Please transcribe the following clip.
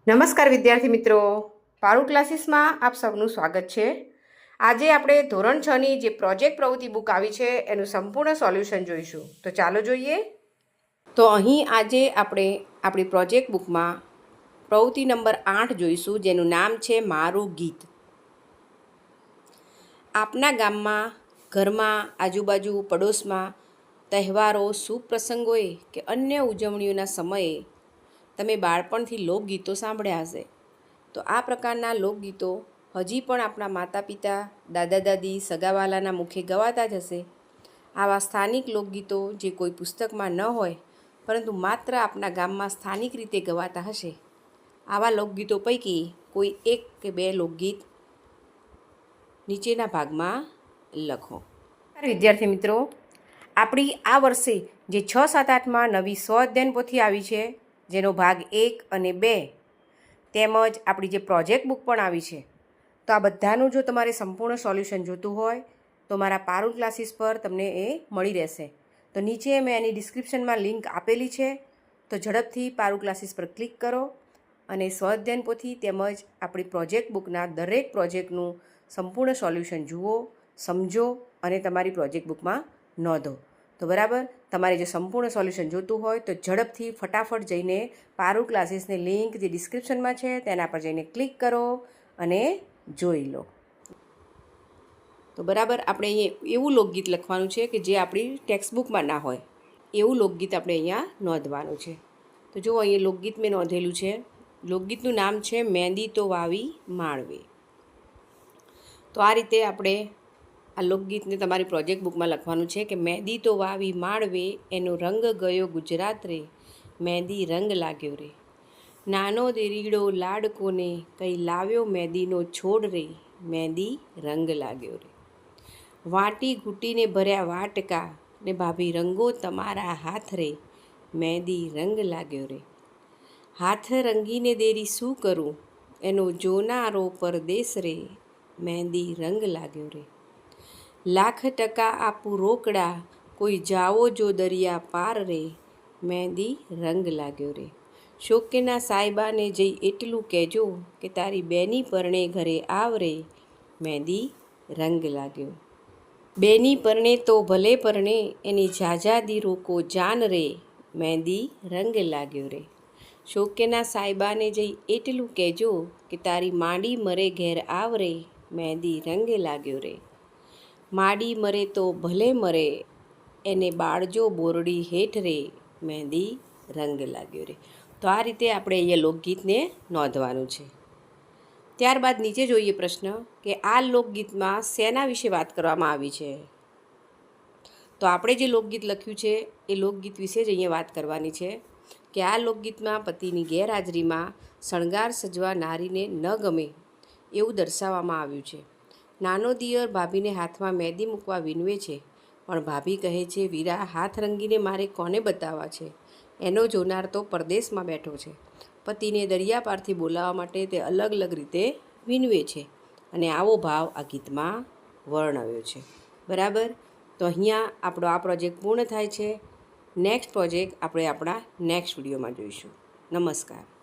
નમસ્કાર વિદ્યાર્થી મિત્રો, પારૂ ક્લાસીસમાં આપ સૌનું સ્વાગત છે। આજે આપણે ધોરણ 6ની જે પ્રોજેક્ટ પ્રવૃત્તિ બુક આવી છે એનું સંપૂર્ણ સોલ્યુશન જોઈશું। તો ચાલો જોઈએ। તો અહીં આજે આપણે આપણી પ્રોજેક્ટ બુકમાં પ્રવૃત્તિ નંબર 8 જોઈશું, જેનું નામ છે મારું ગીત। આપના ગામમાં, ઘરમાં, આજુબાજુ, પડોશમાં તહેવારો, શુભ પ્રસંગોએ કે અન્ય ઉજવણીઓના સમયે તમે બાળપણથી લોકગીતો સાંભળ્યા હશે। તો આ પ્રકારના લોકગીતો હજી પણ આપણા માતા પિતા, દાદા દાદી, સગાવાલાના મુખે ગવાતા જ હશે। આવા સ્થાનિક લોકગીતો જે કોઈ પુસ્તકમાં ન હોય પરંતુ માત્ર આપણા ગામમાં સ્થાનિક રીતે ગવાતા હશે, આવા લોકગીતો પૈકી કોઈ એક કે બે લોકગીત નીચેના ભાગમાં લખો। વિદ્યાર્થી મિત્રો, આપણી આ વર્ષે જે 6, 7, 8માં નવી સ્વ-અધ્યયન પોથી આવી છે, જેનો ભાગ 1 અને 2 તેમજ આપણી જે પ્રોજેક્ટ બુક પણ આવી છે, તો આ બધાનું જો તમારે સંપૂર્ણ સોલ્યુશન જોતું હોય તો મારા પારૂલ ક્લાસીસ પર તમને એ મળી રહેશે। તો નીચે મેં એની ડિસ્ક્રિપ્શનમાં લિંક આપેલી છે, તો ઝડપથી પારૂલ ક્લાસીસ પર ક્લિક કરો અને સ્વ-અધ્યયન પોથી તેમજ આપણી પ્રોજેક્ટ બુકના દરેક પ્રોજેક્ટનું સંપૂર્ણ સોલ્યુશન જુઓ, સમજો અને તમારી પ્રોજેક્ટ બુકમાં નોંધો। તો બરાબર, તમારે જો સંપૂર્ણ સોલ્યુશન જોતું હોય તો ઝડપથી ફટાફટ જઈને પારૂલ ક્લાસીસની લિંક જે ડિસ્ક્રિપ્શનમાં છે તેના પર જઈને ક્લિક કરો અને જોઈ લો। તો બરાબર, આપણે અહીંયા એવું લોકગીત લખવાનું છે કે જે આપણી ટેક્સ્ટબુકમાં ના હોય, એવું લોકગીત આપણે અહીંયા નોંધવાનું છે। તો જો અહીંયા લોકગીત મેં નોંધેલું છે। લોકગીતનું નામ છે મહેંદી તો વાવી માળવે। તો આ રીતે આપણે આ લોકગીતને તમારી પ્રોજેક્ટ બુકમાં લખવાનું છે કે મહેંદી તો વાવી માળવે, એનો રંગ ગયો ગુજરાત રે, મહેંદી રંગ લાગ્યો રે। નાનો દેરીડો લાડકોને, કંઈ લાવ્યો મહેંદીનો છોડ રે, મહેંદી રંગ લાગ્યો રે। વાટી ઘૂંટીને ભર્યા વાટકા, ને ભાભી રંગો તમારા હાથ રે, મહેંદી રંગ લાગ્યો રે। હાથ રંગીને દેરી શું કરું, એનો જોનારો પરદેશ રે, મહેંદી રંગ લાગ્યો રે। લાખ ટકા આપું રોકડા, કોઈ જાવો જો દરિયા પાર રે, મહેંદી રંગ લાગ્યો રે। શોકેના સાહેબાને જઈ એટલું કહેજો કે તારી બેની પરણે ઘરે આવરે, મહેંદી રંગ લાગ્યો। બેની પરણે તો ભલે પરણે, એની ઝાઝાદી રોકો જાન રે, મહેંદી રંગ લાગ્યો રે। શોકેના સાહેબાને જઈ એટલું કહેજો કે તારી માંડી મરે ઘેર આવરે, મહેંદી રંગ લાગ્યો રે। માડી મરે તો ભલે મરે, એને બાળજો બોરડી હેઠ રે, મહેંદી રંગ લાગ્યો રે। તો આ રીતે આપણે અહીંયા લોકગીતને નોંધવાનું છે। ત્યારબાદ નીચે જોઈએ પ્રશ્ન કે આ લોકગીતમાં શેના વિશે વાત કરવામાં આવી છે। તો આપણે જે લોકગીત લખ્યું છે એ લોકગીત વિશે જ અહીંયા વાત કરવાની છે કે આ લોકગીતમાં પતિની ગેરહાજરીમાં શણગાર સજવા નારીને ન ગમે એવું દર્શાવવામાં આવ્યું છે। નાનો દિયર ભાભીને હાથમાં મહેંદી મૂકવા વિનવે છે, પણ ભાભી કહે છે, વીરા હાથ રંગીને મારે કોને બતાવવા છે, એનો જોનાર તો પરદેશમાં બેઠો છે। પતિને દરિયા પારથી બોલાવવા માટે તે અલગ અલગ રીતે વિનવે છે અને આવો ભાવ આ ગીતમાં વર્ણવ્યો છે। બરાબર, તો અહીંયા આપણો આ પ્રોજેક્ટ પૂર્ણ થાય છે। નેક્સ્ટ પ્રોજેક્ટ આપણે આપણા નેક્સ્ટ વિડીયોમાં જોઈશું। નમસ્કાર।